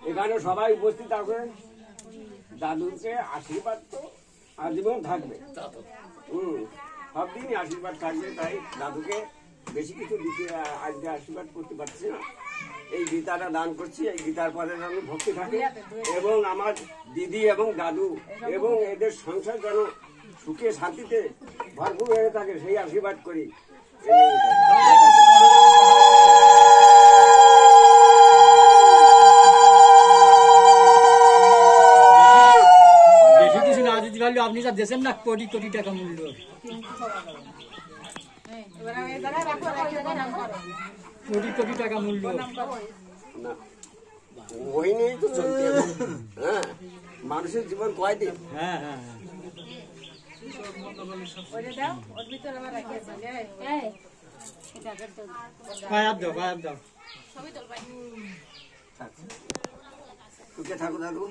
এখানে সবাই উপস্থিত আছে। দাদুকে আশীর্বাদ তো আজীবন থাকবে। সব দিনই আশীর্বাদ থাকবে। তাই দাদুকে বেশি কিছু দিতে আজকে আশীর্বাদ করতে পারছি না। এই গীতাটা দান করছি। এই গীতার পরে যেন ভক্তি থাকে এবং আমার দিদি এবং দাদু এবং এদের সংসার যেন সুখে শান্তিতে ভরপুর হয়ে থাকে সেই আশীর্বাদ করি। বেশি কিছু না দিতে পারলে আপনি যা দেশেন না কোটি কোটি টাকা মূল্য। কোটি কোটি টাকা মূল্য না ওই নেই তো চলতে হবে। হ্যাঁ, মানুষের জীবন কয়দিন? হ্যাঁ হ্যাঁ পায়াব দাও পায়াব দাও। সুখে থাকো দাদু।